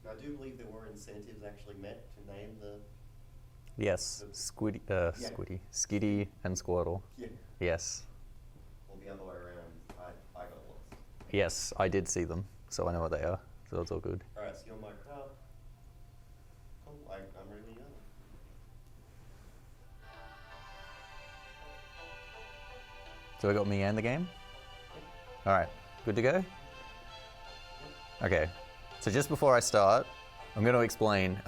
I do believe there were incentives actually meant to name the... Yes, Skitty and Squirtle. Yeah. Yes. Well, the other way around, I got lost. Yes, I did see them, so I know what they are. So it's all good. Alright, so you're my crowd. Cool, I'm really young. So I got me and the game? Alright, good to go? Okay, so just before I start, I'm going to explain.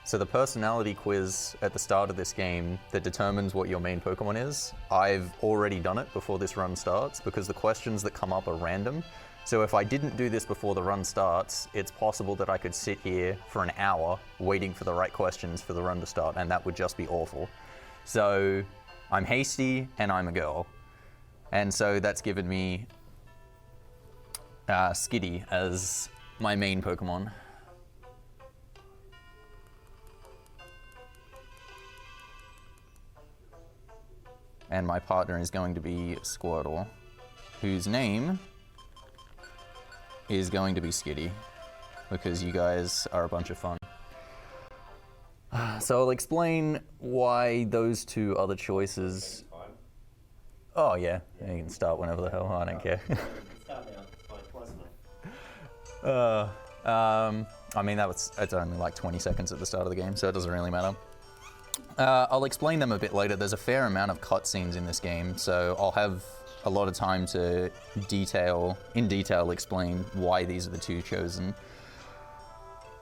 So the personality quiz at the start of this game that determines what your main Pokemon is, I've already done it before this run starts because the questions that come up are random. So if I didn't do this before the run starts, it's possible that I could sit here for an hour waiting for the right questions for the run to start, and that would just be awful. So I'm hasty and I'm a girl. And so that's given me Skitty as my main Pokemon. And my partner is going to be Squirtle, whose name is going to be Skitty, because you guys are a bunch of fun. So I'll explain why those two other choices... Oh yeah, you can start whenever the hell, I don't care. Start now, it's fine, I mean, it's only like 20 seconds at the start of the game, so it doesn't really matter. I'll explain them a bit later. There's a fair amount of cutscenes in this game, so I'll have a lot of time to in detail explain why these are the two chosen.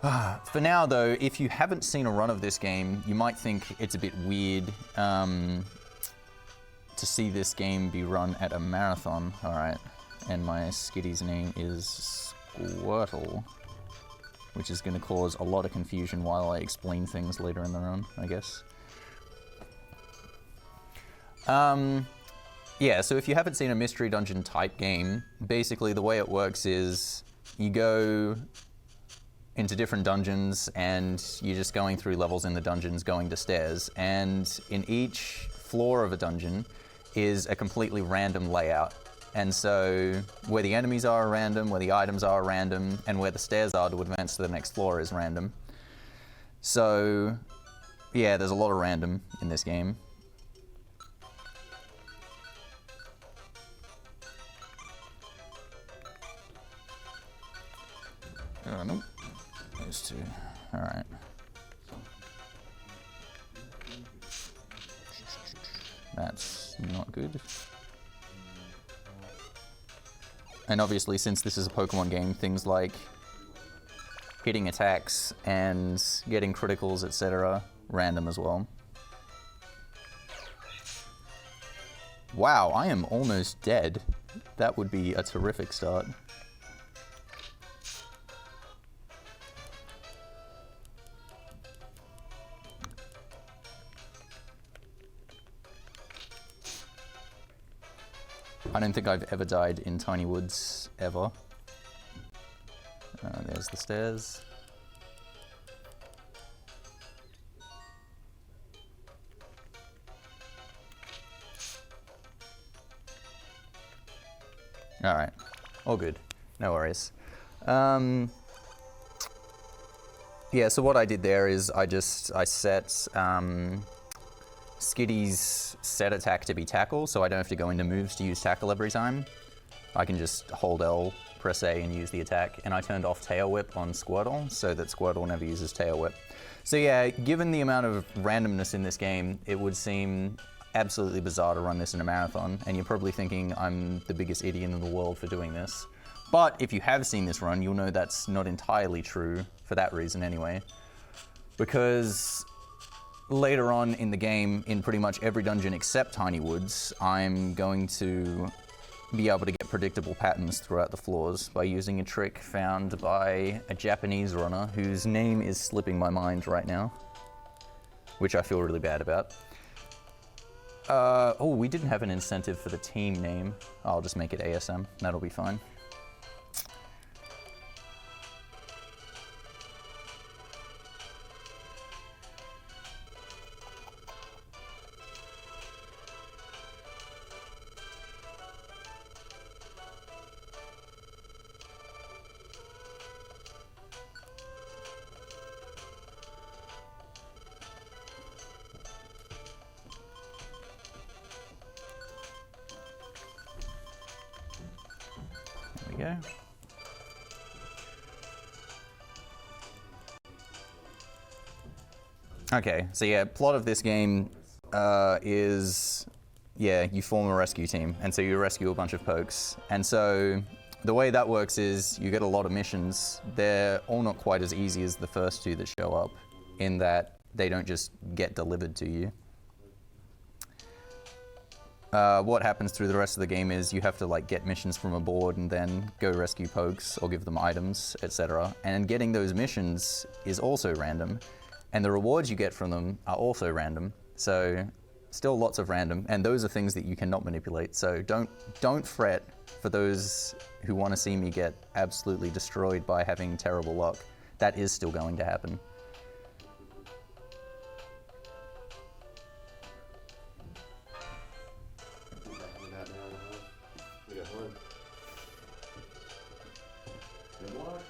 For now though, if you haven't seen a run of this game, you might think it's a bit weird to see this game be run at a marathon. Alright, and my Skitty's name is Squirtle, which is going to cause a lot of confusion while I explain things later in the run, I guess. Yeah, so if you haven't seen a mystery dungeon type game, basically the way it works is you go into different dungeons and you're just going through levels in the dungeons, going to stairs, and in each floor of a dungeon is a completely random layout. And so where the enemies are random, where the items are random, and where the stairs are to advance to the next floor is random. So yeah, there's a lot of random in this game. Oh, nope. Those two. Alright. That's not good. And obviously, since this is a Pokemon game, things like hitting attacks and getting criticals, etc., random as well. Wow, I am almost dead. That would be a terrific start. I don't think I've ever died in Tiny Woods, ever. There's the stairs. Alright, all good, no worries. Yeah, so what I did there is I set Skitty's set attack to be tackle, so I don't have to go into moves to use tackle every time. I can just hold L, press A, and use the attack. And I turned off Tail Whip on Squirtle, so that Squirtle never uses Tail Whip. So yeah, given the amount of randomness in this game, it would seem absolutely bizarre to run this in a marathon, and you're probably thinking I'm the biggest idiot in the world for doing this. But if you have seen this run, you'll know that's not entirely true, for that reason anyway. Because later on in the game, in pretty much every dungeon except Tiny Woods, I'm going to be able to get predictable patterns throughout the floors by using a trick found by a Japanese runner whose name is slipping my mind right now, which I feel really bad about. Oh, we didn't have an incentive for the team name. I'll just make it ASM, that'll be fine. go. Okay, so yeah, plot of this game is, yeah, you form a rescue team, and so you rescue a bunch of pokes. And so the way that works is you get a lot of missions. They're all not quite as easy as the first two that show up, in that they don't just get delivered to you. What happens through the rest of the game is you have to like get missions from a board and then go rescue pokes or give them items, etc. And getting those missions is also random, and the rewards you get from them are also random. So still lots of random, and those are things that you cannot manipulate. So don't fret for those who want to see me get absolutely destroyed by having terrible luck. That is still going to happen. We got one. Good luck.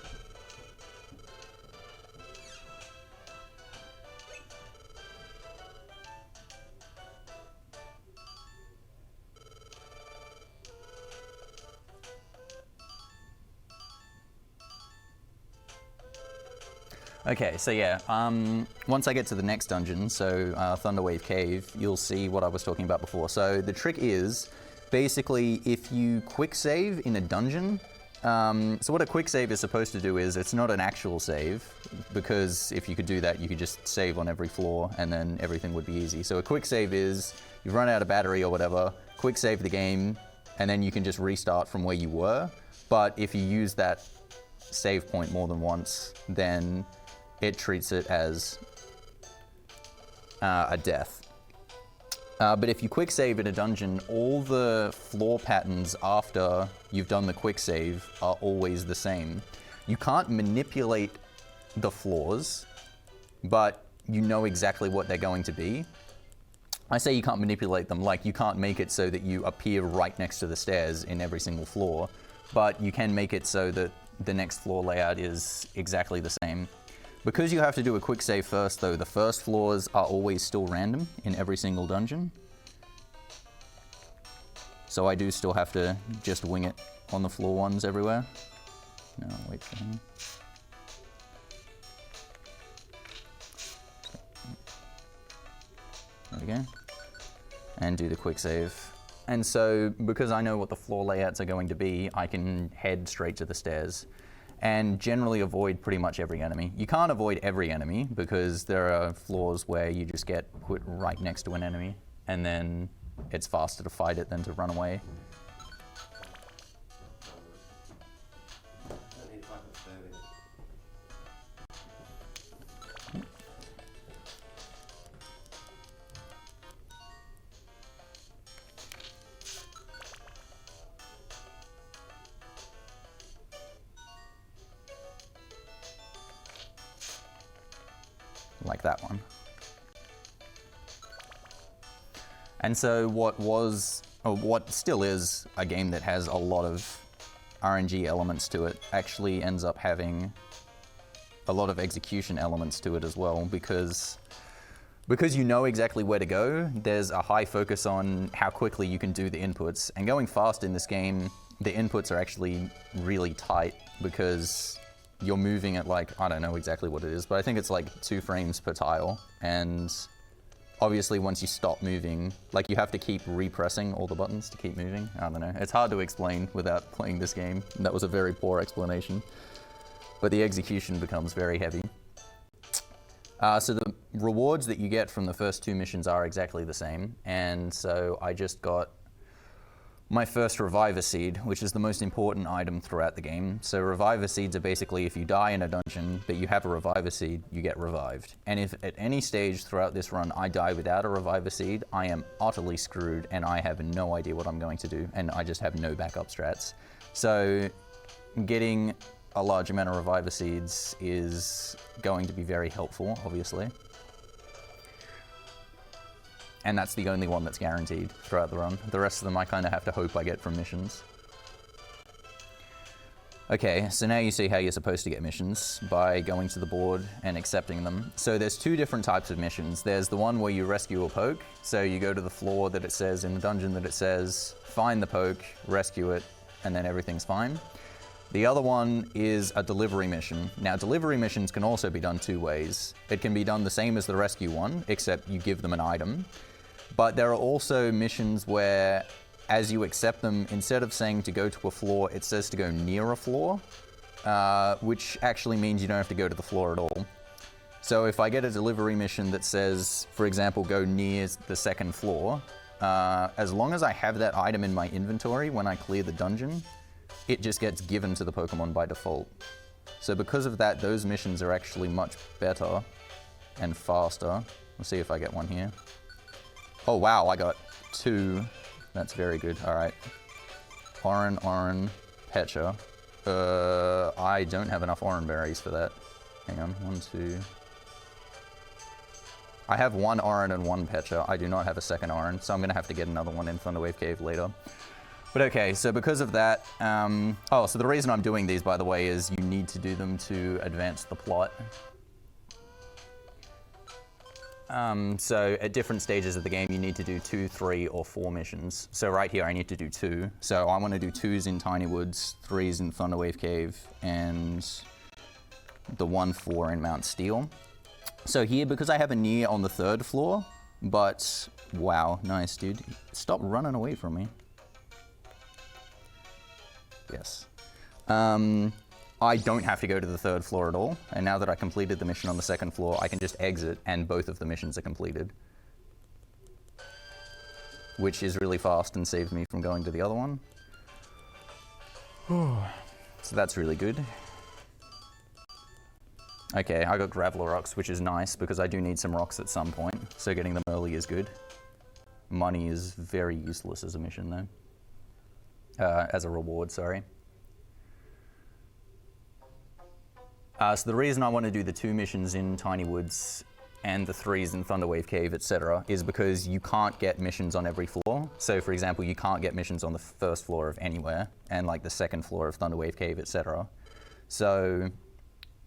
Okay, so yeah, once I get to the next dungeon, so Thunderwave Cave, you'll see what I was talking about before. So the trick is, basically, if you quick save in a dungeon, so what a quick save is supposed to do is, it's not an actual save, because if you could do that, you could just save on every floor, and then everything would be easy. So a quick save is, you've run out of battery or whatever, quick save the game, and then you can just restart from where you were. But if you use that save point more than once, then it treats it as a death. But if you quick save in a dungeon, all the floor patterns after you've done the quick save are always the same. You can't manipulate the floors, but you know exactly what they're going to be. I say you can't manipulate them, like you can't make it so that you appear right next to the stairs in every single floor, but you can make it so that the next floor layout is exactly the same. Because you have to do a quick save first though, the first floors are always still random in every single dungeon. So I do still have to just wing it on the floor ones everywhere. No, wait for him. There we go. And do the quick save. And so, because I know what the floor layouts are going to be, I can head straight to the stairs and generally avoid pretty much every enemy. You can't avoid every enemy because there are floors where you just get put right next to an enemy and then it's faster to fight it than to run away. Like that one. And so what still is a game that has a lot of RNG elements to it actually ends up having a lot of execution elements to it as well, because you know exactly where to go. There's a high focus on how quickly you can do the inputs, and going fast in this game, the inputs are actually really tight because you're moving at like, I don't know exactly what it is, but I think it's like 2 frames per tile. And obviously once you stop moving, like you have to keep repressing all the buttons to keep moving. I don't know. It's hard to explain without playing this game. That was a very poor explanation. But the execution becomes very heavy. So the rewards that you get from the first 2 missions are exactly the same. And so I just got my first Reviver Seed, which is the most important item throughout the game. So Reviver Seeds are basically if you die in a dungeon, but you have a Reviver Seed, you get revived. And if at any stage throughout this run I die without a Reviver Seed, I am utterly screwed and I have no idea what I'm going to do, and I just have no backup strats. So getting a large amount of Reviver Seeds is going to be very helpful, obviously. And that's the only one that's guaranteed throughout the run. The rest of them I kind of have to hope I get from missions. Okay, so now you see how you're supposed to get missions, by going to the board and accepting them. So there's 2 different types of missions. There's the one where you rescue a poke. So you go to the floor that it says, in the dungeon that it says, find the poke, rescue it, and then everything's fine. The other one is a delivery mission. Now, delivery missions can also be done two ways. It can be done the same as the rescue one, except you give them an item. But there are also missions where, as you accept them, instead of saying to go to a floor, it says to go near a floor, which actually means you don't have to go to the floor at all. So if I get a delivery mission that says, for example, go near the second floor, as long as I have that item in my inventory when I clear the dungeon, it just gets given to the Pokemon by default. So because of that, those missions are actually much better and faster. Let's see if I get one here. Oh wow, I got 2. That's very good. All right. Oran, Pecha. I don't have enough Oran berries for that. Hang on, 1, 2. I have 1 Oran and 1 Pecha. I do not have a second Oran, so I'm gonna have to get another one in Thunderwave Cave later. But okay, so because of that, oh, so the reason I'm doing these, by the way, is you need to do them to advance the plot. So at different stages of the game, you need to do 2, 3, or 4 missions. So right here, I need to do 2. So I want to do 2s in Tiny Woods, 3s in Thunderwave Cave, and the 1, 4 in Mount Steel. So here, because I have a near on the 3rd floor, but wow, nice, dude. Stop running away from me. Yes. I don't have to go to the 3rd floor at all, and now that I completed the mission on the 2nd floor, I can just exit, and both of the missions are completed. Which is really fast and saves me from going to the other one. So that's really good. Okay, I got Graveler Rocks, which is nice, because I do need some rocks at some point, so getting them early is good. Money is very useless as a mission, though. As a reward, sorry. So the reason I want to do the 2 missions in Tiny Woods and the 3s in Thunderwave Cave, etc., is because you can't get missions on every floor. So for example, you can't get missions on the 1st floor of anywhere, and like the 2nd floor of Thunderwave Cave, etc. So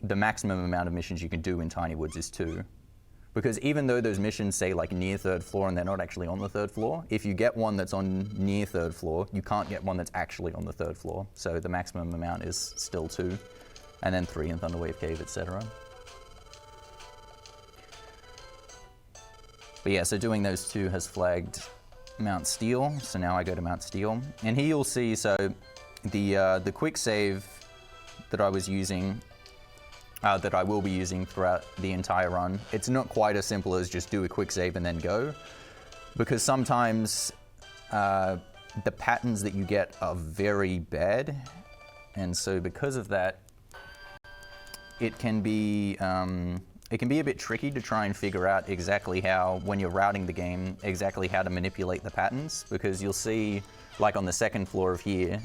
the maximum amount of missions you can do in Tiny Woods is 2. Because even though those missions say like near 3rd floor and they're not actually on the 3rd floor, if you get one that's on near 3rd floor, you can't get one that's actually on the 3rd floor. So the maximum amount is still 2, and then 3 in Thunderwave Cave, etc. But yeah, so doing those 2 has flagged Mount Steel. So now I go to Mount Steel, and here you'll see, so the quick save that I was using, that I will be using throughout the entire run, it's not quite as simple as just do a quick save and then go, because sometimes the patterns that you get are very bad, and so because of that, it can be a bit tricky to try and figure out exactly how, when you're routing the game, exactly how to manipulate the patterns, because you'll see, like on the 2nd floor of here,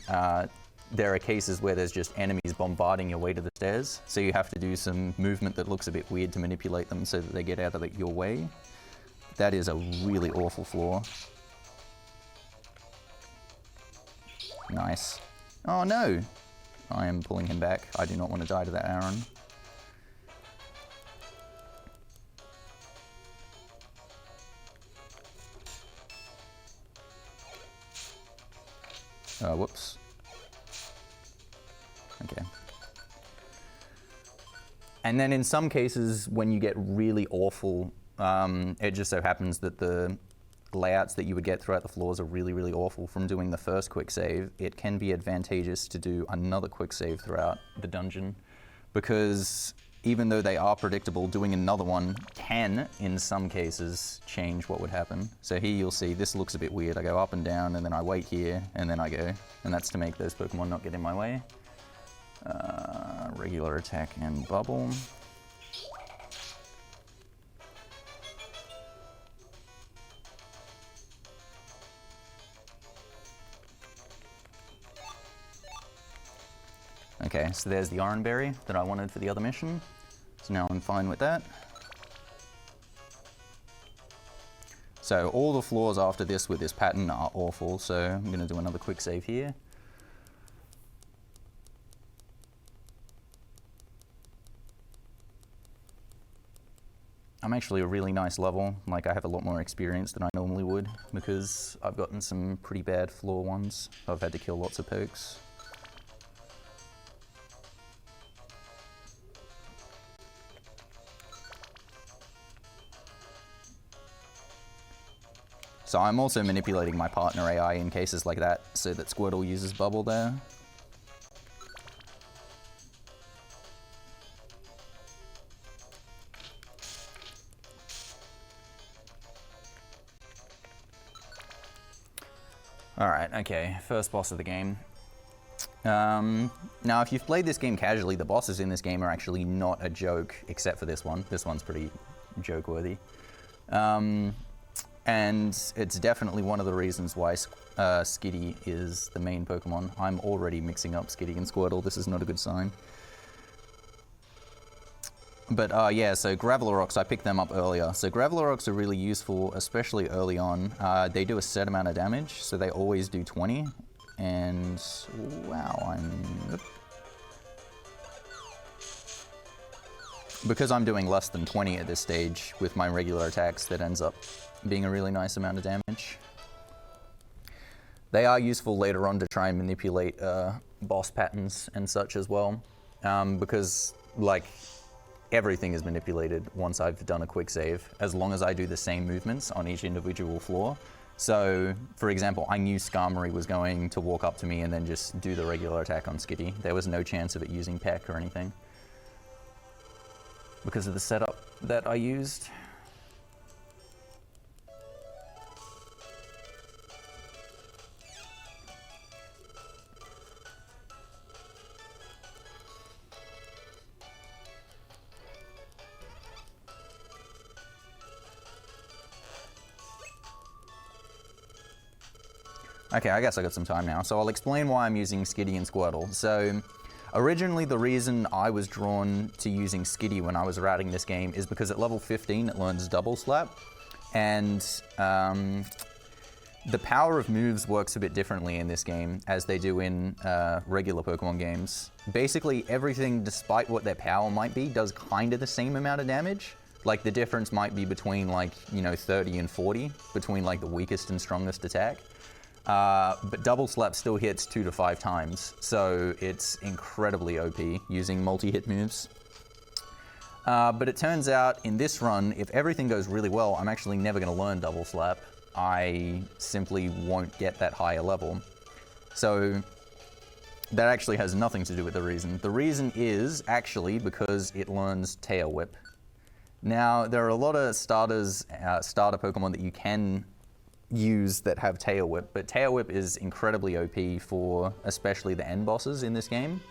there are cases where there's just enemies bombarding your way to the stairs, so you have to do some movement that looks a bit weird to manipulate them so that they get out of your way. That is a really awful floor. Nice. Oh no! I am pulling him back. I do not want to die to that Aaron. Whoops. Okay. And then in some cases, when you get really awful, it just so happens that the layouts that you would get throughout the floors are really, really awful from doing the first quick save. It can be advantageous to do another quick save throughout the dungeon, because even though they are predictable, doing another one can, in some cases, change what would happen. So here you'll see, this looks a bit weird. I go up and down, and then I wait here, and then I go. And that's to make those Pokemon not get in my way. Regular attack and bubble. Okay, so there's the Oran Berry that I wanted for the other mission. So now I'm fine with that. So all the floors after this with this pattern are awful, so I'm going to do another quick save here. I'm actually a really nice level, like I have a lot more experience than I normally would, because I've gotten some pretty bad floor ones. I've had to kill lots of pokes. So I'm also manipulating my partner AI in cases like that so that Squirtle uses bubble there. Alright, okay, first boss of the game. Now, if you've played this game casually, the bosses in this game are actually not a joke, except for this one. This one's pretty joke-worthy. And it's definitely one of the reasons why Skitty is the main Pokemon. I'm already mixing up Skitty and Squirtle. This is not a good sign. But yeah, so Gravelerocks, I picked them up earlier. So Gravelerocks are really useful, especially early on. They do a set amount of damage, so they always do 20. And wow, because I'm doing less than 20 at this stage with my regular attacks, that ends up being a really nice amount of damage. They are useful later on to try and manipulate boss patterns and such as well, because like everything is manipulated once I've done a quick save, as long as I do the same movements on each individual floor. So, for example, I knew Skarmory was going to walk up to me and then just do the regular attack on Skitty. There was no chance of it using Peck or anything, because of the setup that I used. Okay, I guess I got some time now, so I'll explain why I'm using Skitty and Squirtle. So, originally the reason I was drawn to using Skitty when I was routing this game is because at level 15 it learns Double Slap, and the power of moves works a bit differently in this game as they do in regular Pokemon games. Basically everything, despite what their power might be, does kind of the same amount of damage. Like the difference might be between 30 and 40, between like the weakest and strongest attack. But Double Slap still hits 2 to 5 times, so it's incredibly OP using multi-hit moves. But it turns out in this run, if everything goes really well, I'm actually never going to learn Double Slap. I simply won't get that higher level. So that actually has nothing to do with the reason. The reason is actually because it learns Tail Whip. Now, there are a lot of starter Pokemon that you can use that have Tail Whip, but Tail Whip is incredibly OP for especially the end bosses in this game.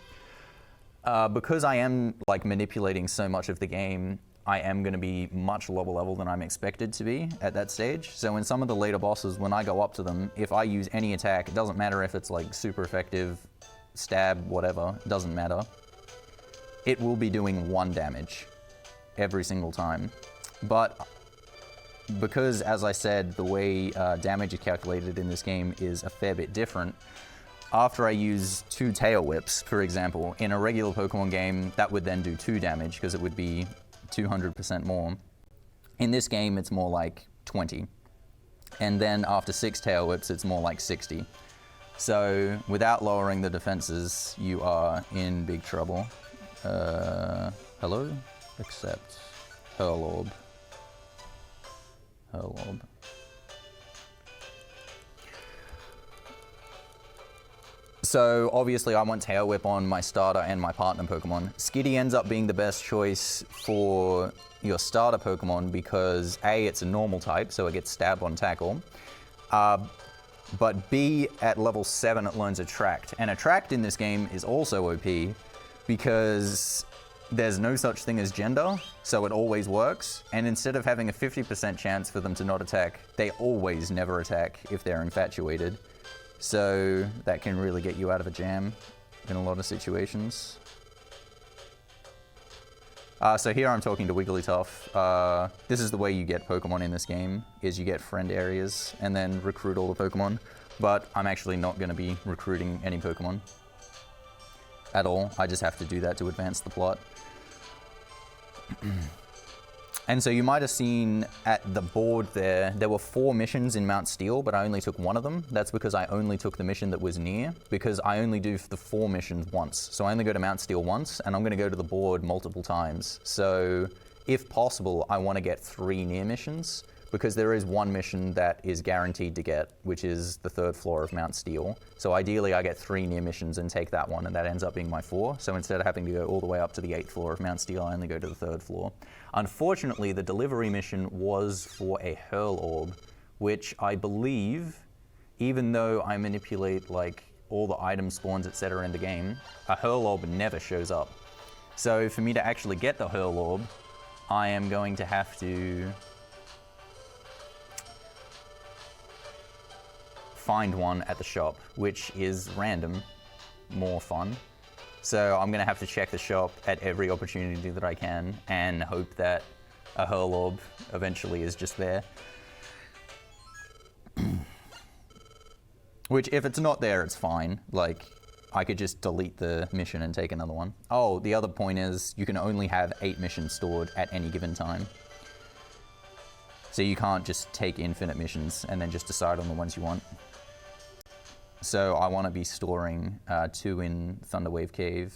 Because I am like manipulating so much of the game, I am going to be much lower level than I'm expected to be at that stage. So in some of the later bosses, when I go up to them, if I use any attack, it doesn't matter if it's like super effective, stab, whatever, it doesn't matter. It will be doing 1 damage every single time. But because, as I said, the way damage is calculated in this game is a fair bit different, after I use 2 Tail Whips, for example, in a regular Pokemon game, that would then do 2 damage because it would be 200% more. In this game, it's more like 20. And then after 6 Tail Whips, it's more like 60. So without lowering the defenses, you are in big trouble. Hello? Accept. Hurl Orb. So obviously I want Tail Whip on my starter and my partner Pokemon. Skitty ends up being the best choice for your starter Pokemon because A, it's a normal type, so it gets stab on tackle. But B, at level 7 it learns Attract. And Attract in this game is also OP because there's no such thing as gender, so it always works. And instead of having a 50% chance for them to not attack, they always never attack if they're infatuated. So that can really get you out of a jam in a lot of situations. So here I'm talking to Wigglytuff. This is the way you get Pokemon in this game, is you get friend areas and then recruit all the Pokemon. But I'm actually not going to be recruiting any Pokemon at all. I just have to do that to advance the plot. And so you might have seen at the board there were 4 missions in Mount Steel, but I only took 1 of them. That's because I only took the mission that was near, because I only do the 4 missions once. So I only go to Mount Steel once, and I'm going to go to the board multiple times. So if possible, I want to get 3 near missions, because there is one mission that is guaranteed to get, which is the 3rd floor of Mount Steel. So ideally I get 3 near missions and take that one, and that ends up being my 4. So instead of having to go all the way up to the 8th floor of Mount Steel, I only go to the 3rd floor. Unfortunately, the delivery mission was for a Hurl Orb, which I believe, even though I manipulate like all the item spawns, etc. in the game, a Hurl Orb never shows up. So for me to actually get the Hurl Orb, I am going to have to find one at the shop, which is random, more fun. So I'm gonna have to check the shop at every opportunity that I can and hope that a Hurl Orb eventually is just there. Which, if it's not there, it's fine. Like, I could just delete the mission and take another one. Oh, the other point is you can only have 8 missions stored at any given time. So you can't just take infinite missions and then just decide on the ones you want. So I want to be storing 2 in Thunderwave Cave.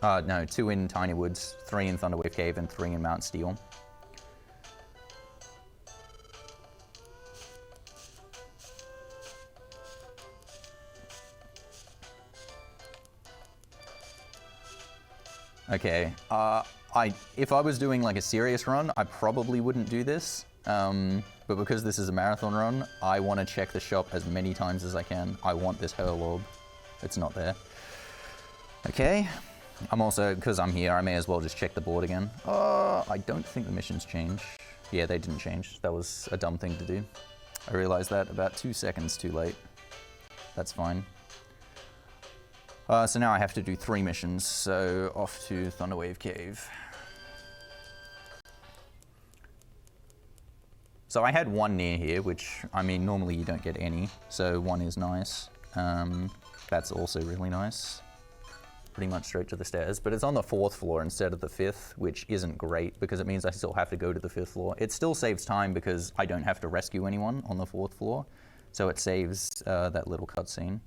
No, 2 in Tiny Woods, 3 in Thunderwave Cave, and 3 in Mount Steel. Okay, if I was doing like a serious run, I probably wouldn't do this. But because this is a marathon run, I want to check the shop as many times as I can. I want this Hurl Orb. It's not there. Okay. I'm also, because I'm here, I may as well just check the board again. I don't think the missions change. Yeah, they didn't change. That was a dumb thing to do. I realized that about 2 seconds too late. That's fine. So now I have to do 3 missions, so off to Thunderwave Cave. So I had 1 near here, which, I mean, normally you don't get any, so 1 is nice. That's also really nice. Pretty much straight to the stairs, but it's on the 4th floor instead of the 5th, which isn't great because it means I still have to go to the 5th floor. It still saves time because I don't have to rescue anyone on the 4th floor, so it saves that little cutscene.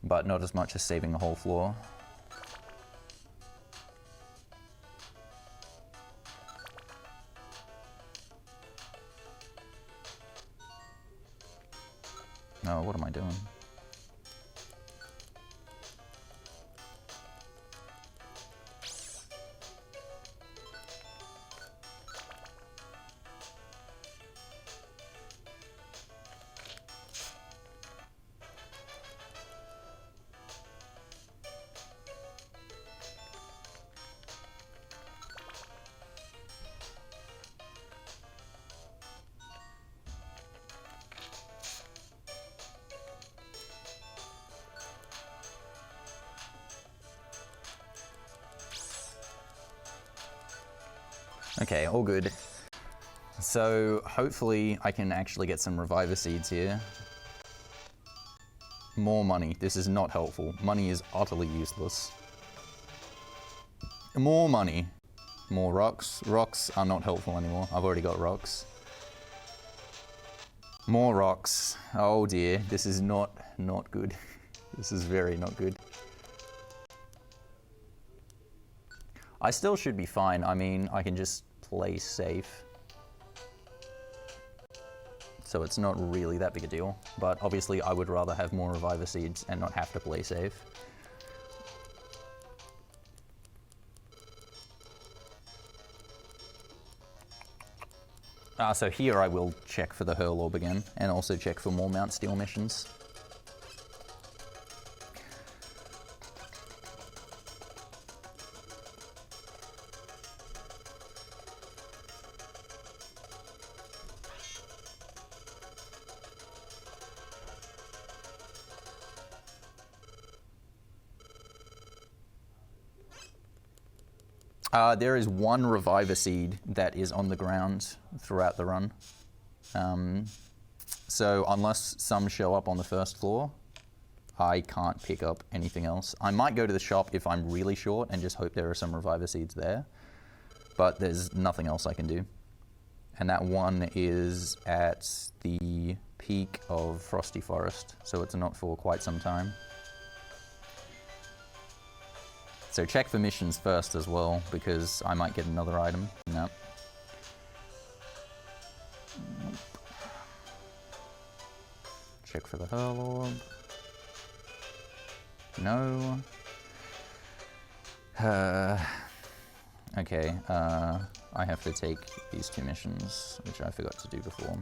But not as much as saving the whole floor. Oh, what am I doing? Okay, all good. So hopefully I can actually get some Reviver Seeds here. More money. This is not helpful. Money is utterly useless. More money. More rocks. Rocks are not helpful anymore. I've already got rocks. More rocks. Oh dear, this is not good. This is very not good. I still should be fine. I mean, I can just play safe. So it's not really that big a deal. But obviously I would rather have more Reviver Seeds and not have to play safe. So here I will check for the Hurl Orb again, and also check for more Mount Steel missions. There is 1 Reviver Seed that is on the ground throughout the run. So unless some show up on the 1st floor, I can't pick up anything else. I might go to the shop if I'm really short and just hope there are some Reviver Seeds there. But there's nothing else I can do. And that one is at the peak of Frosty Forest, so it's not for quite some time. So check for missions first as well, because I might get another item. No. for the Hurl Orb. No. Okay, I have to take these 2 missions, which I forgot to do before.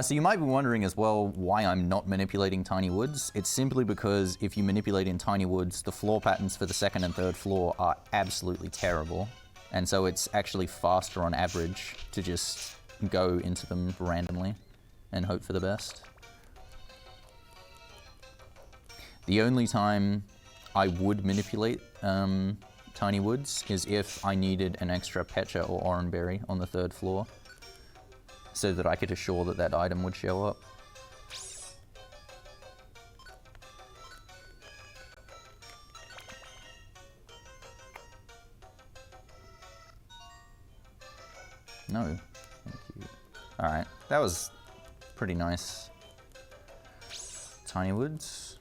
So you might be wondering as well why I'm not manipulating Tiny Woods. It's simply because if you manipulate in Tiny Woods, the floor patterns for the 2nd and 3rd floor are absolutely terrible. And so it's actually faster on average to just go into them randomly and hope for the best. The only time I would manipulate Tiny Woods is if I needed an extra Pecha or Oranberry on the 3rd floor, so that I could assure that that item would show up. No. Thank you. Alright, that was pretty nice. Tiny Woods.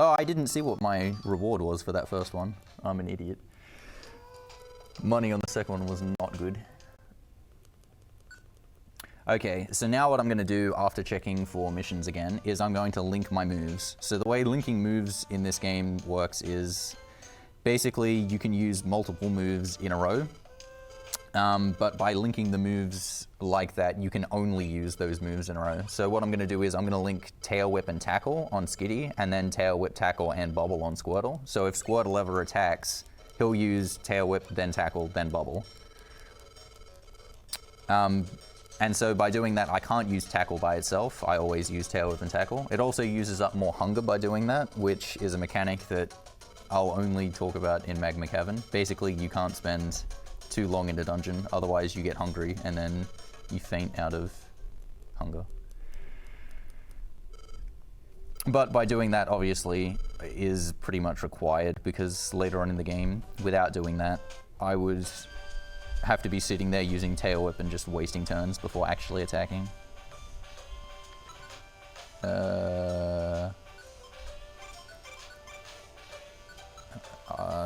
Oh, I didn't see what my reward was for that first one. I'm an idiot. Money on the second one was not good. Okay, so now what I'm going to do after checking for missions again is I'm going to link my moves. So the way linking moves in this game works is basically you can use multiple moves in a row. But by linking the moves like that, you can only use those moves in a row. So what I'm going to do is I'm going to link Tail Whip and Tackle on Skitty, and then Tail Whip, Tackle, and Bubble on Squirtle. So if Squirtle ever attacks, he'll use Tail Whip, then Tackle, then Bubble. And so by doing that, I can't use Tackle by itself. I always use Tail Whip and Tackle. It also uses up more hunger by doing that, which is a mechanic that I'll only talk about in Magma Cavern. Basically, you can't spend too long in a dungeon, otherwise you get hungry and then you faint out of hunger. But by doing that, obviously, is pretty much required, because later on in the game, without doing that, I would have to be sitting there using Tail Whip and just wasting turns before actually attacking.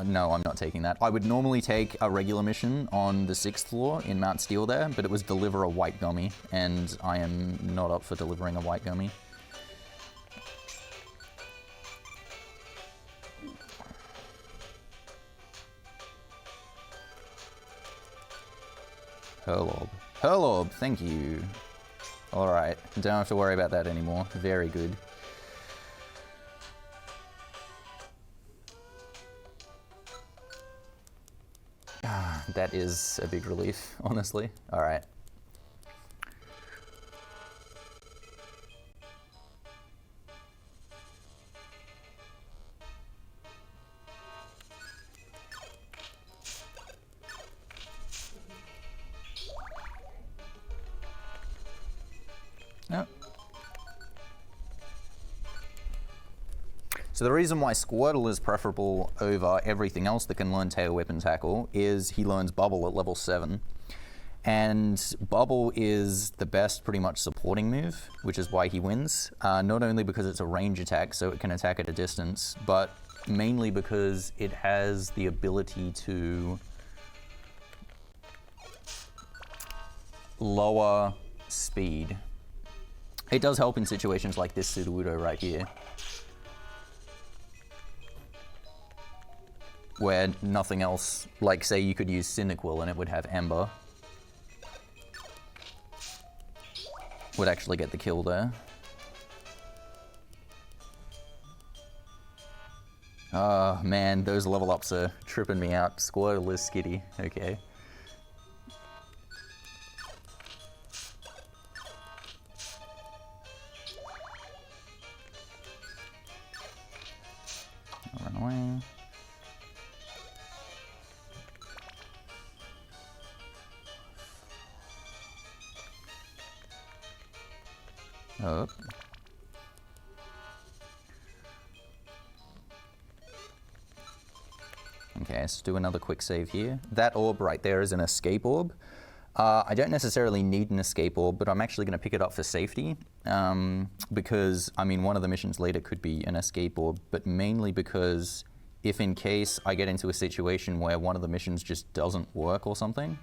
No, I'm not taking that. I would normally take a regular mission on the 6th floor in Mount Steel there, but it was deliver a white gummy, and I am not up for delivering a white gummy. Hurl Orb. Hurl Orb, thank you. Alright, don't have to worry about that anymore. Very good. That is a big relief, honestly. Alright. Yep. So the reason why Squirtle is preferable over everything else that can learn Tail Whip and Tackle is he learns Bubble at level 7. And Bubble is the best pretty much supporting move, which is why he wins. Not only because it's a range attack, so it can attack at a distance, but mainly because it has the ability to lower speed. It does help in situations like this Sudowoodo right here, where nothing else, like say you could use Cyndaquil and it would have Ember, would actually get the kill there. Oh man, those level ups are tripping me out. Squirtle is Skitty, okay. I'll run away. Oh. Okay, let's do another quick save here. That orb right there is an escape orb. I don't necessarily need an escape orb, but I'm actually going to pick it up for safety, because, I mean, one of the missions later could be an escape orb, but mainly because if in case I get into a situation where one of the missions just doesn't work or something,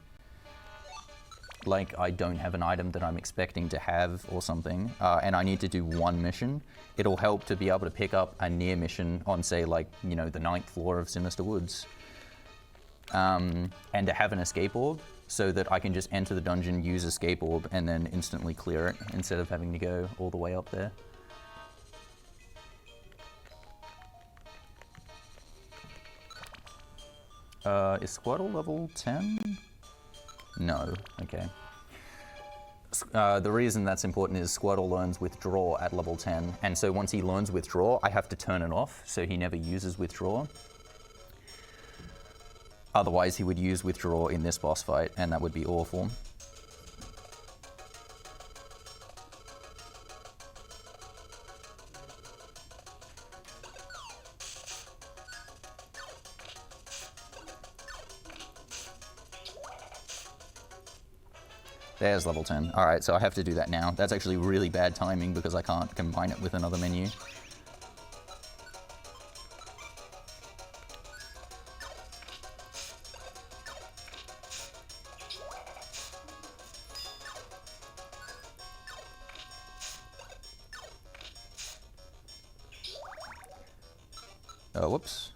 like I don't have an item that I'm expecting to have or something, and I need to do one mission, it'll help to be able to pick up a near mission on, say, like, you know, the 9th floor of Sinister Woods, and to have an escape orb so that I can just enter the dungeon, use escape orb, and then instantly clear it instead of having to go all the way up there. Is Squirtle level 10? No, okay. The reason that's important is Squirtle learns Withdraw at level 10, and so once he learns Withdraw, I have to turn it off, so he never uses Withdraw. Otherwise, he would use Withdraw in this boss fight, and that would be awful. There's level 10. Alright, so I have to do that now. That's actually really bad timing because I can't combine it with another menu. Oh, whoops.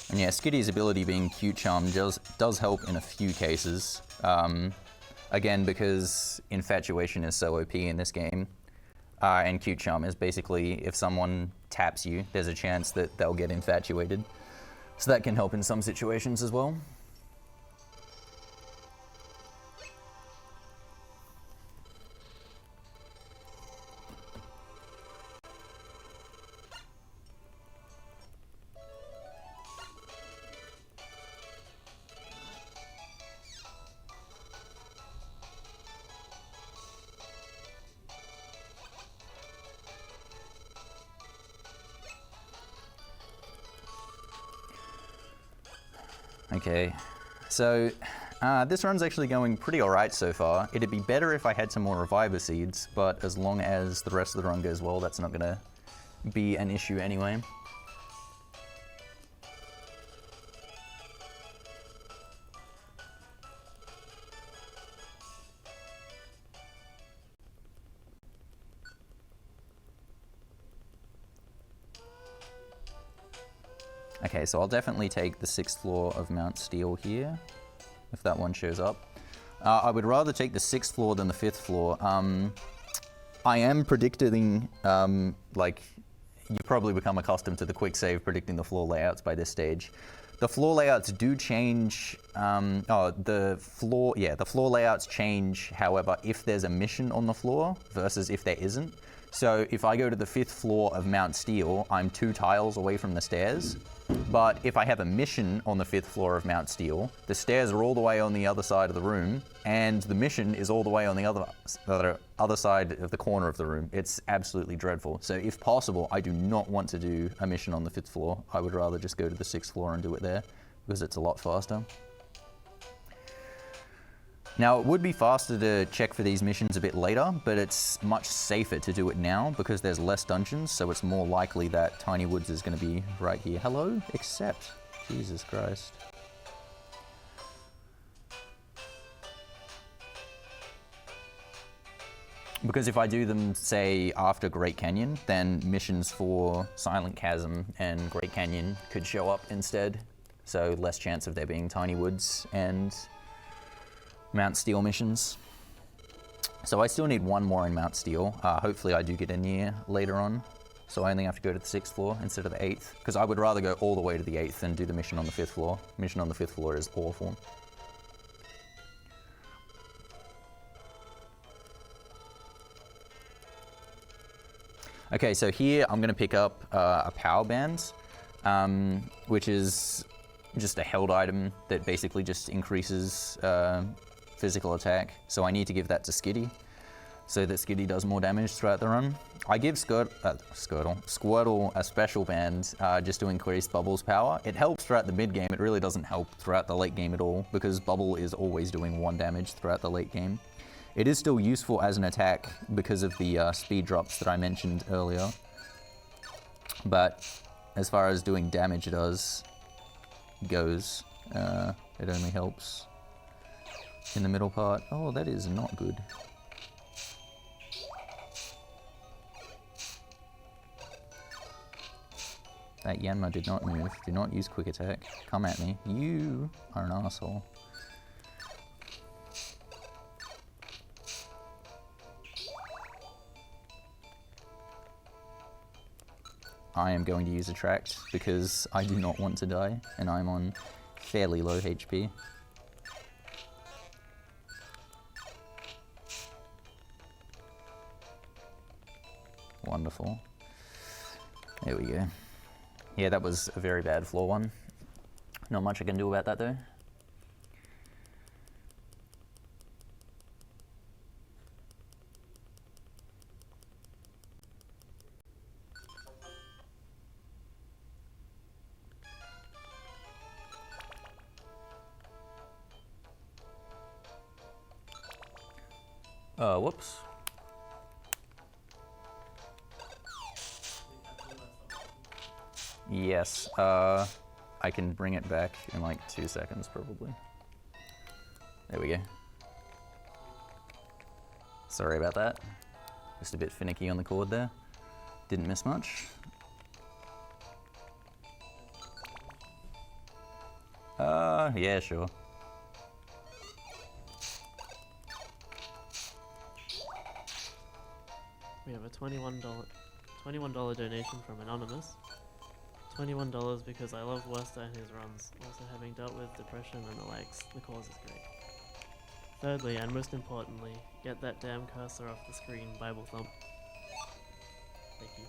And yeah, Skitty's ability being Cute Charm does help in a few cases. Again, because Infatuation is so OP in this game, and Cute Charm is basically if someone taps you, there's a chance that they'll get infatuated. So that can help in some situations as well. Okay, so this run's actually going pretty alright so far. It'd be better if I had some more Reviver Seeds, but as long as the rest of the run goes well, that's not gonna be an issue anyway. Okay, so I'll definitely take the 6th floor of Mount Steel here, if that one shows up. I would rather take the 6th floor than the 5th floor. I am predicting, like, you probably become accustomed to the quick save predicting the floor layouts by this stage. The floor layouts do change, the floor layouts change, however, if there's a mission on the floor versus if there isn't. So if I go to the 5th floor of Mount Steel, I'm 2 tiles away from the stairs. But if I have a mission on the 5th floor of Mount Steel, the stairs are all the way on the other side of the room, and the mission is all the way on the other side of the corner of the room. It's absolutely dreadful. So if possible, I do not want to do a mission on the 5th floor. I would rather just go to the 6th floor and do it there, because it's a lot faster. Now, it would be faster to check for these missions a bit later, but it's much safer to do it now because there's less dungeons, so it's more likely that Tiny Woods is going to be right here. Hello? Accept. Jesus Christ. Because if I do them, say, after Great Canyon, then missions for Silent Chasm and Great Canyon could show up instead, so less chance of there being Tiny Woods and Mount Steel missions. So I still need one more in Mount Steel. Hopefully I do get a near later on. So I only have to go to the 6th floor instead of the 8th. Because I would rather go all the way to the 8th than do the mission on the 5th floor. Mission on the 5th floor is awful. Okay, so here I'm going to pick up a power band, which is just a held item that basically just increases physical attack, so I need to give that to Skitty. so that Skitty does more damage throughout the run. I give Squirtle a special band just to increase Bubble's power. It helps throughout the mid game, it really doesn't help throughout the late game at all, because Bubble is always doing 1 damage throughout the late game. It is still useful as an attack because of the speed drops that I mentioned earlier, but as far as doing damage it goes, it only helps in the middle part. Oh, that is not good. That Yanma did not move. Do not use quick attack. Come at me. You are an asshole. I am going to use Attract because I do not want to die and I'm on fairly low HP. Wonderful. There we go. Yeah, that was a very bad floor one. Not much I can do about that though. Whoops. Yes, I can bring it back in like 2 seconds probably. There we go. Sorry about that. Just a bit finicky on the cord there. Didn't miss much. Yeah, sure. We have a $21 donation from Anonymous. $21 because I love Werster and his runs. Also, having dealt with depression and the likes, the cause is great. Thirdly, and most importantly, get that damn cursor off the screen, Bible thump. Thank you.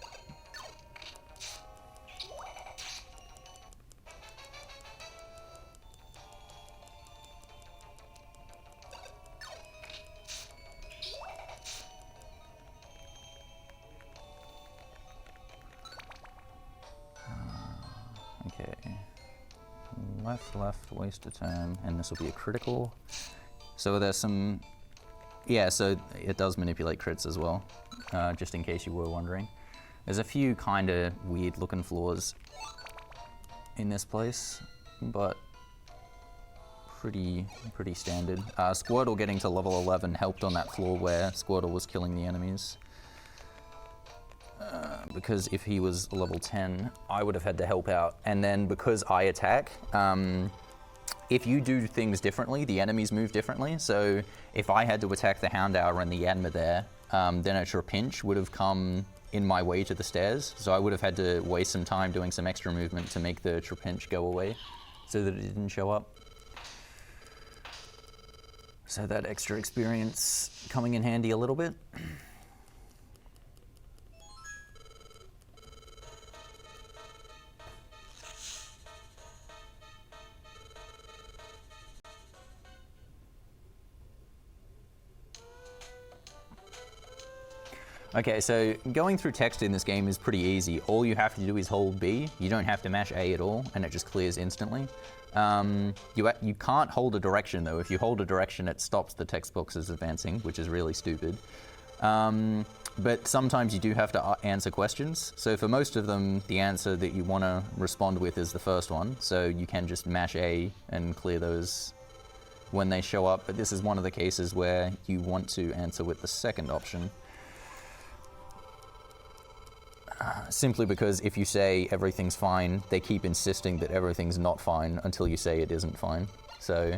Okay. Left, waste a turn, and this will be a critical. So there's some, yeah, so it does manipulate crits as well, just in case you were wondering. There's a few kind of weird looking flaws in this place, but pretty standard. Squirtle getting to level 11 helped on that floor where Squirtle was killing the enemies. Because if he was level 10, I would have had to help out. And then because I attack, if you do things differently, the enemies move differently. So if I had to attack the Houndour and the Yanma there, then a Trapinch would have come in my way to the stairs. So I would have had to waste some time doing some extra movement to make the Trapinch go away so that it didn't show up. So that extra experience coming in handy a little bit. Okay, so going through text in this game is pretty easy. All you have to do is hold B. You don't have to mash A at all, and it just clears instantly. You can't hold a direction though. If you hold a direction, it stops the text boxes advancing, which is really stupid. But sometimes you do have to answer questions. So for most of them, the answer that you want to respond with is the first one. So you can just mash A and clear those when they show up. But this is one of the cases where you want to answer with the second option. Simply because if you say everything's fine, they keep insisting that everything's not fine until you say it isn't fine. So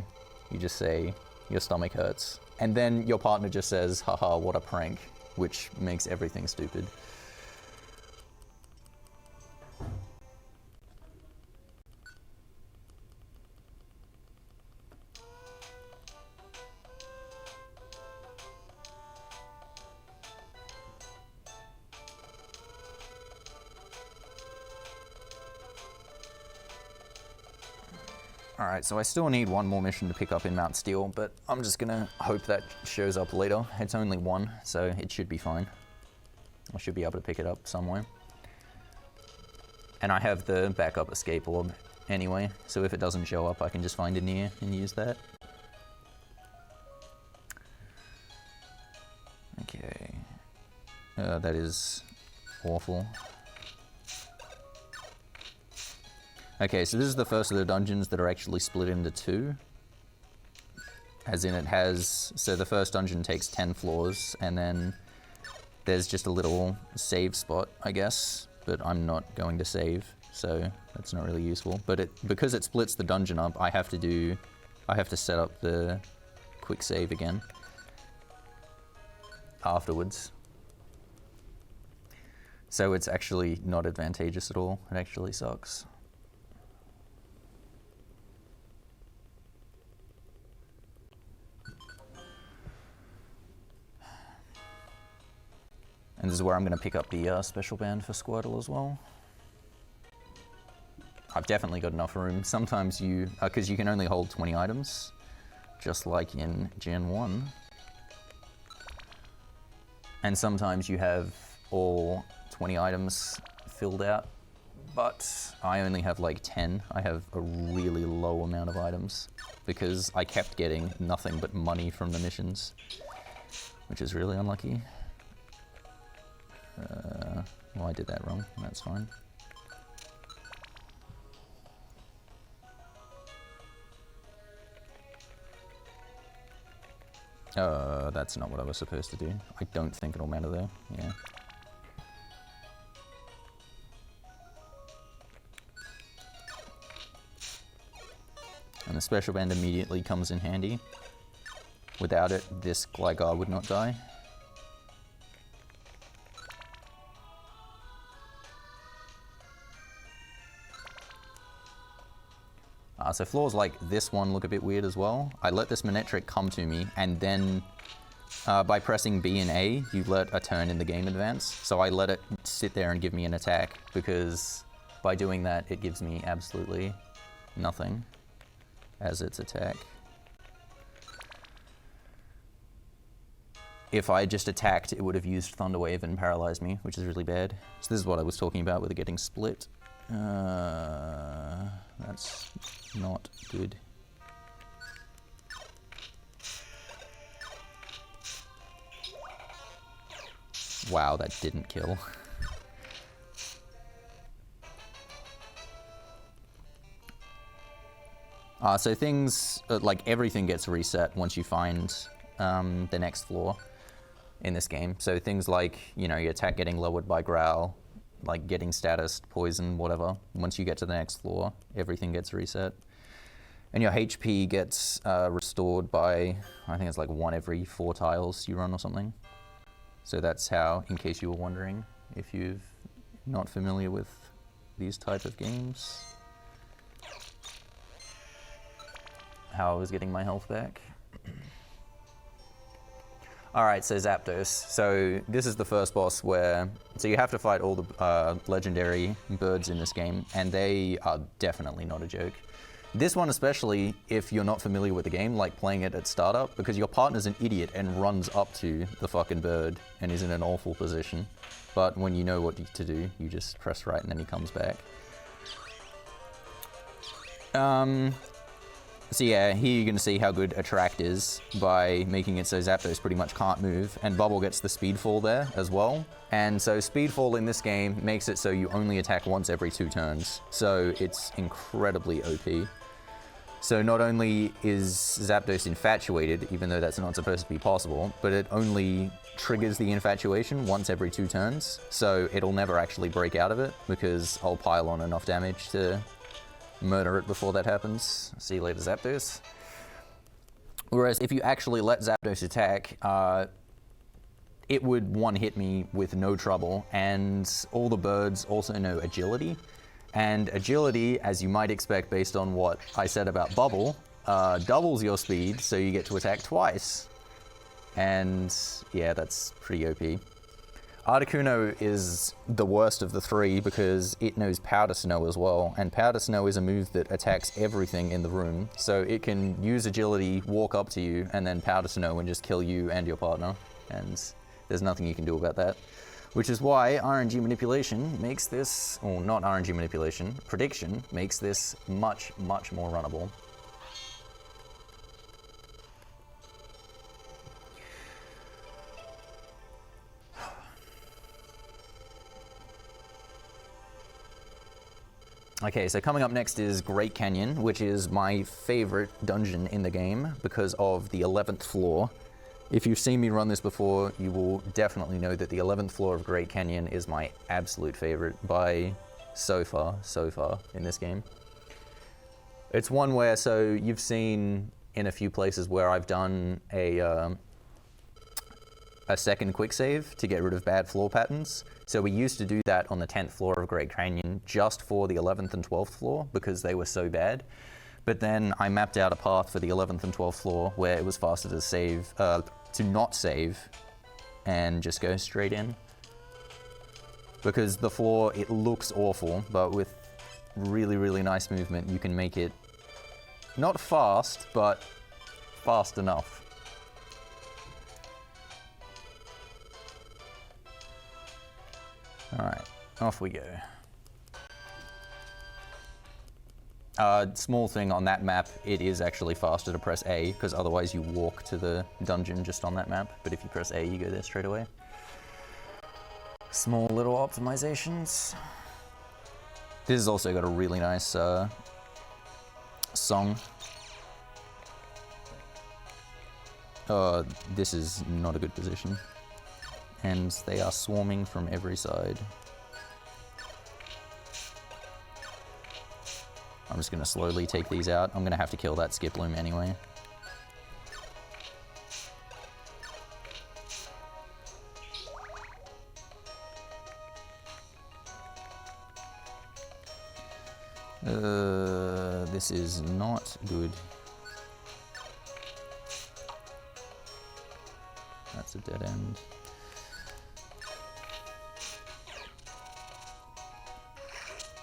you just say, your stomach hurts. And then your partner just says, haha, what a prank, which makes everything stupid. Alright, so I still need one more mission to pick up in Mount Steel, but I'm just gonna hope that shows up later. It's only one, so it should be fine. I should be able to pick it up somewhere. And I have the backup escape orb anyway, so if it doesn't show up, I can just find a near and use that. Okay. That is awful. Okay, so this is the first of the dungeons that are actually split into two. As in it has, so the first dungeon takes 10 floors, and then there's just a little save spot, I guess, but I'm not going to save, so that's not really useful. But because it splits the dungeon up, I have to set up the quick save again afterwards. So it's actually not advantageous at all, it actually sucks. And this is where I'm going to pick up the special band for Squirtle as well. I've definitely got enough room. Sometimes you, because you can only hold 20 items, just like in Gen 1. And sometimes you have all 20 items filled out, but I only have like 10. I have a really low amount of items because I kept getting nothing but money from the missions, which is really unlucky. Well, I did that wrong. That's fine. That's not what I was supposed to do. I don't think it'll matter though. Yeah. And the special band immediately comes in handy. Without it, this Gligar would not die. So floors like this one look a bit weird as well. I let this Manectric come to me, and then by pressing B and A, you let a turn in the game advance. So I let it sit there and give me an attack, because by doing that, it gives me absolutely nothing as its attack. If I just attacked, it would have used Thunder Wave and paralyzed me, which is really bad. So this is what I was talking about with it getting split. That's not good. Wow, that didn't kill. So things, like everything gets reset once you find the next floor in this game. So things like, you know, your attack getting lowered by Growl, like getting status, poison, whatever. Once you get to the next floor, everything gets reset. And your HP gets restored by, I think it's like 1 every 4 tiles you run or something. So that's how, in case you were wondering, if you're not familiar with these type of games, how I was getting my health back. Alright, so Zapdos. So this is the first boss where, so you have to fight all the legendary birds in this game, and they are definitely not a joke. This one especially, if you're not familiar with the game, like playing it at startup, because your partner's an idiot and runs up to the fucking bird and is in an awful position. But when you know what to do, you just press right and then he comes back. So yeah, here you're going to see how good Attract is by making it so Zapdos pretty much can't move, and Bubble gets the Speedfall there as well. And so Speedfall in this game makes it so you only attack once every 2 turns, so it's incredibly OP. So not only is Zapdos infatuated, even though that's not supposed to be possible, but it only triggers the infatuation once every 2 turns, so it'll never actually break out of it, because I'll pile on enough damage to murder it before that happens. See you later, Zapdos. Whereas if you actually let Zapdos attack, it would one-hit me with no trouble, and all the birds also know Agility. And Agility, as you might expect based on what I said about Bubble, doubles your speed, so you get to attack twice. And yeah, that's pretty OP. Articuno is the worst of the three because it knows Powder Snow as well, and Powder Snow is a move that attacks everything in the room, so it can use agility, walk up to you, and then Powder Snow and just kill you and your partner, and there's nothing you can do about that. Which is why RNG manipulation makes this, or not RNG manipulation, prediction makes this much, much more runnable. Okay, so coming up next is Great Canyon, which is my favorite dungeon in the game because of the 11th floor. If you've seen me run this before, you will definitely know that the 11th floor of Great Canyon is my absolute favorite by so far in this game. It's one where, so you've seen in a few places where I've done a second quick save to get rid of bad floor patterns. So we used to do that on the 10th floor of Great Canyon just for the 11th and 12th floor because they were so bad. But then I mapped out a path for the 11th and 12th floor where it was faster to save, to not save and just go straight in. Because the floor, it looks awful, but with really, really nice movement, you can make it not fast, but fast enough. All right, off we go. Small thing on that map, it is actually faster to press A, because otherwise you walk to the dungeon just on that map, but if you press A, you go there straight away. Small little optimizations. This has also got a really nice song. This is not a good position. And they are swarming from every side. I'm just gonna slowly take these out. I'm gonna have to kill that skip loom anyway. This is not good. That's a dead end.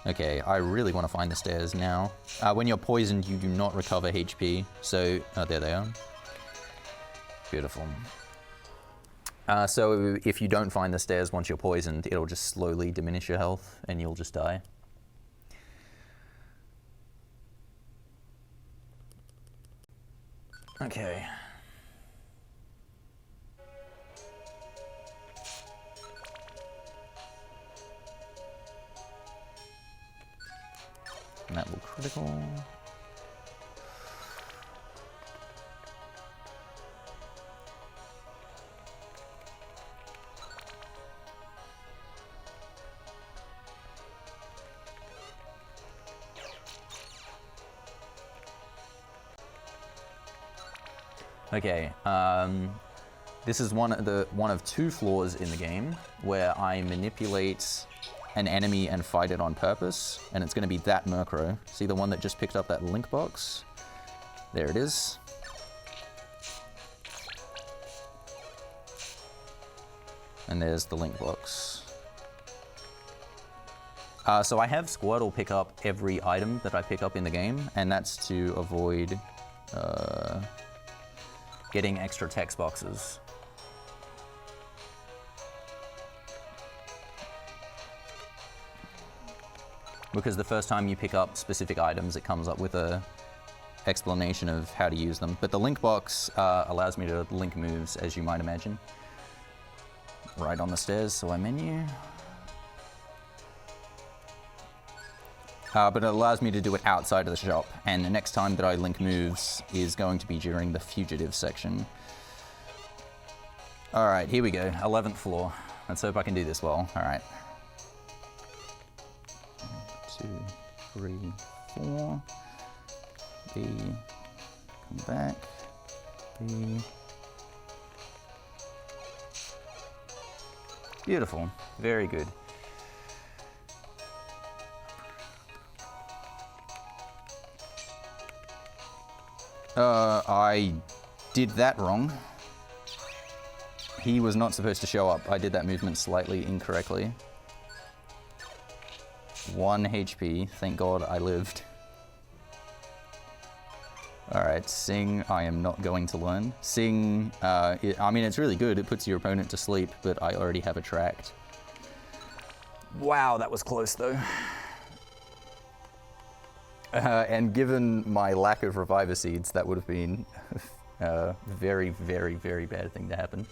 Okay, I really want to find the stairs now. When you're poisoned, you do not recover HP, so... Oh, there they are. Beautiful. So if you don't find the stairs once you're poisoned, it'll just slowly diminish your health, and you'll just die. Okay. And that will critical. Okay, this is one of two floors in the game where I manipulate an enemy and fight it on purpose, and it's going to be that Murkrow. See the one that just picked up that link box? There it is. And there's the link box. So I have Squirtle pick up every item that I pick up in the game, and that's to avoid getting extra text boxes. Because the first time you pick up specific items, it comes up with a explanation of how to use them. But the link box allows me to link moves, as you might imagine. Right on the stairs, so I menu. But it allows me to do it outside of the shop, and the next time that I link moves is going to be during the fugitive section. Alright, here we go, 11th floor. Let's hope I can do this well. Alright. 1, 2, 3, 4. B. Come back. B. Beautiful. Very good. I did that wrong. He was not supposed to show up. I did that movement slightly incorrectly. 1 HP. Thank God I lived. Alright, Sing, I am not going to learn. Sing, I mean, it's really good. It puts your opponent to sleep, but I already have attract. Wow, that was close though. And given my lack of Reviver Seeds, that would have been a very, very, very bad thing to happen.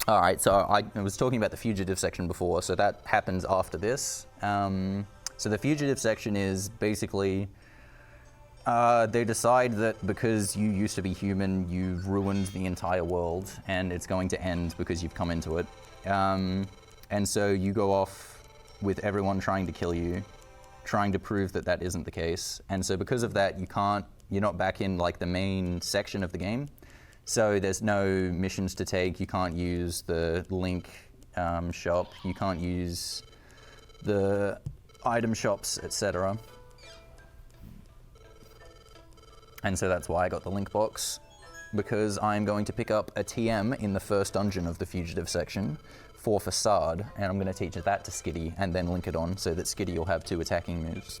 Alright, so I was talking about the fugitive section before, so that happens after this. So the fugitive section is basically, they decide that because you used to be human, you've ruined the entire world, and it's going to end because you've come into it. And so you go off with everyone trying to kill you, trying to prove that that isn't the case. And so because of that, you're not back in like the main section of the game. So there's no missions to take, you can't use the link shop, you can't use the item shops, etc. And so that's why I got the link box, because I'm going to pick up a TM in the first dungeon of the fugitive section for Facade, and I'm going to teach that to Skitty and then link it on so that Skitty will have 2 attacking moves.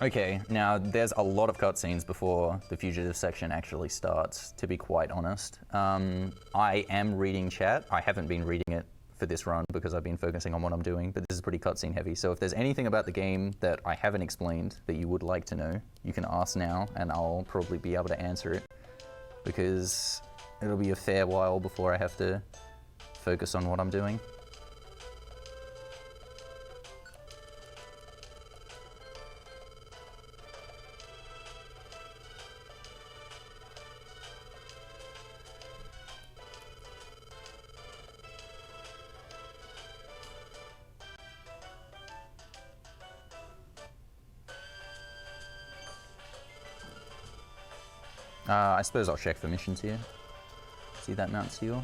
Okay, now there's a lot of cutscenes before the fugitive section actually starts, to be quite honest. I am reading chat. I haven't been reading it for this run because I've been focusing on what I'm doing, but this is pretty cutscene heavy. So if there's anything about the game that I haven't explained that you would like to know, you can ask now and I'll probably be able to answer it, because it'll be a fair while before I have to focus on what I'm doing. I suppose I'll check for missions here. See that Mount Steel?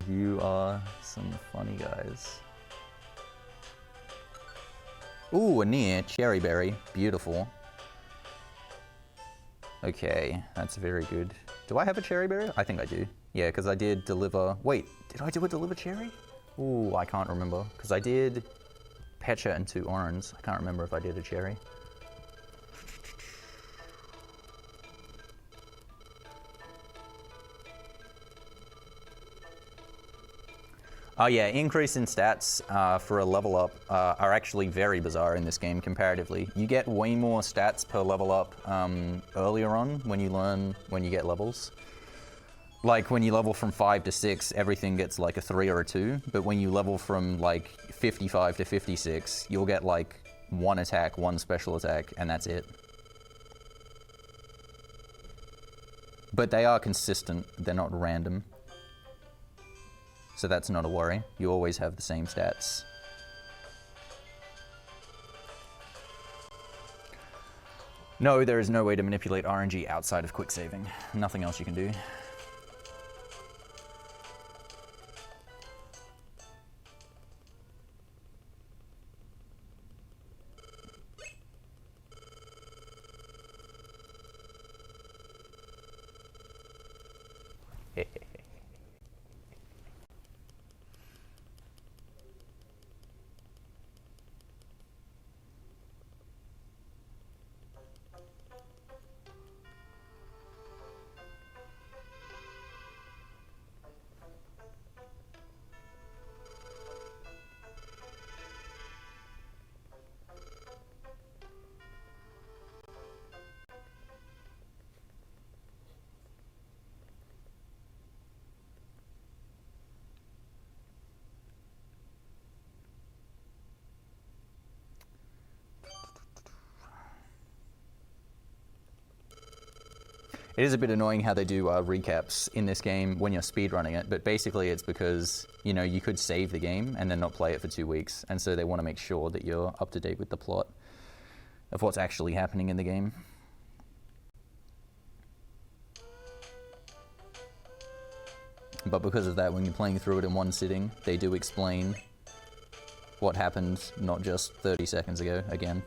You are some funny guys. Ooh, a near cherry berry. Beautiful. Okay, that's very good. Do I have a cherry berry? I think I do. Yeah, because I did deliver... Wait, did I do a deliver cherry? Ooh, I can't remember. Because I did Pecha and 2 orange. I can't remember if I did a cherry. Oh yeah, increase in stats for a level up are actually very bizarre in this game comparatively. You get way more stats per level up earlier on when you get levels. Like when you level from 5 to 6, everything gets like a 3 or a 2, but when you level from like 55 to 56, you'll get like 1 attack, 1 special attack, and that's it. But they are consistent, they're not random. So that's not a worry. You always have the same stats. No, there is no way to manipulate RNG outside of quick saving. Nothing else you can do. It is a bit annoying how they do recaps in this game when you're speedrunning it, but basically it's because, you know, you could save the game and then not play it for 2 weeks, and so they want to make sure that you're up to date with the plot of what's actually happening in the game. But because of that, when you're playing through it in one sitting, they do explain what happened not just 30 seconds ago again.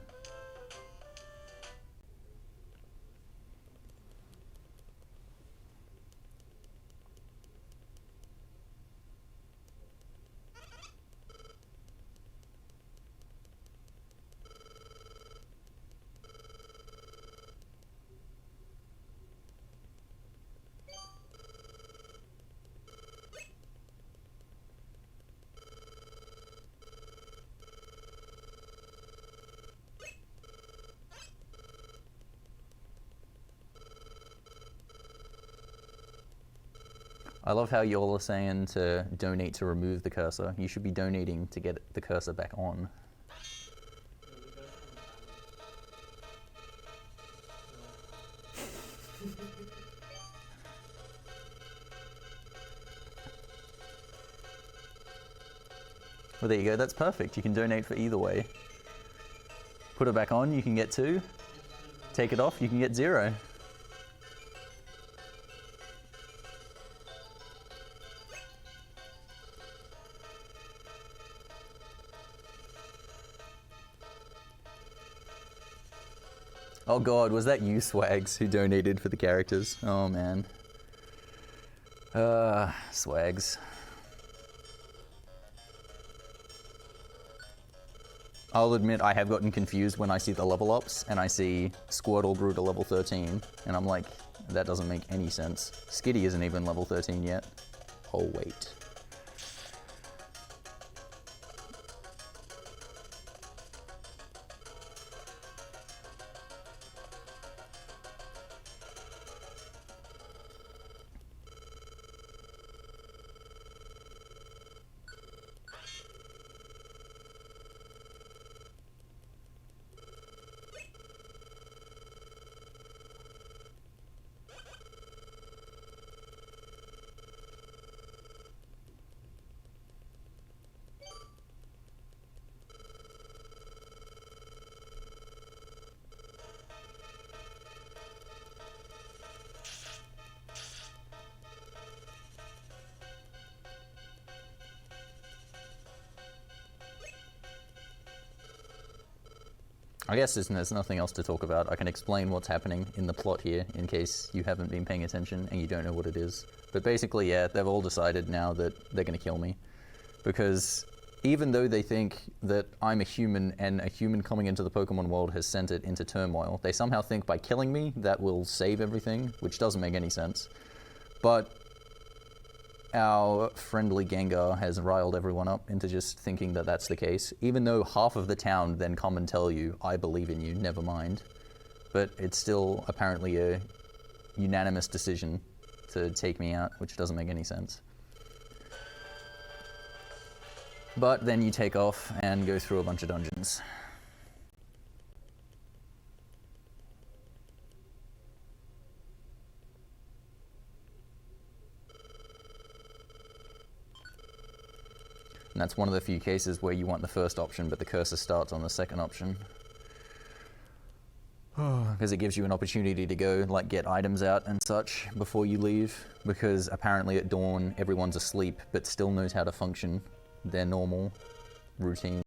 I love how y'all are saying to donate to remove the cursor. You should be donating to get the cursor back on. Well, there you go, that's perfect. You can donate for either way. Put it back on, you can get 2. Take it off, you can get 0. Oh god, was that you, Swags, who donated for the characters? Oh man. Swags. I'll admit I have gotten confused when I see the level ups and I see Squirtle grew to level 13 and I'm like, that doesn't make any sense. Skitty isn't even level 13 yet. Oh wait. I guess there's nothing else to talk about. I can explain what's happening in the plot here in case you haven't been paying attention and you don't know what it is. But basically, yeah, they've all decided now that they're going to kill me. Because even though they think that I'm a human and a human coming into the Pokemon world has sent it into turmoil, they somehow think by killing me that will save everything, which doesn't make any sense. But our friendly Gengar has riled everyone up into just thinking that that's the case, even though half of the town then come and tell you, I believe in you, never mind. But it's still apparently a unanimous decision to take me out, which doesn't make any sense. But then you take off and go through a bunch of dungeons. And that's one of the few cases where you want the first option, but the cursor starts on the second option. Because it gives you an opportunity to go, like, get items out and such before you leave. Because apparently at dawn, everyone's asleep, but still knows how to function their normal routine.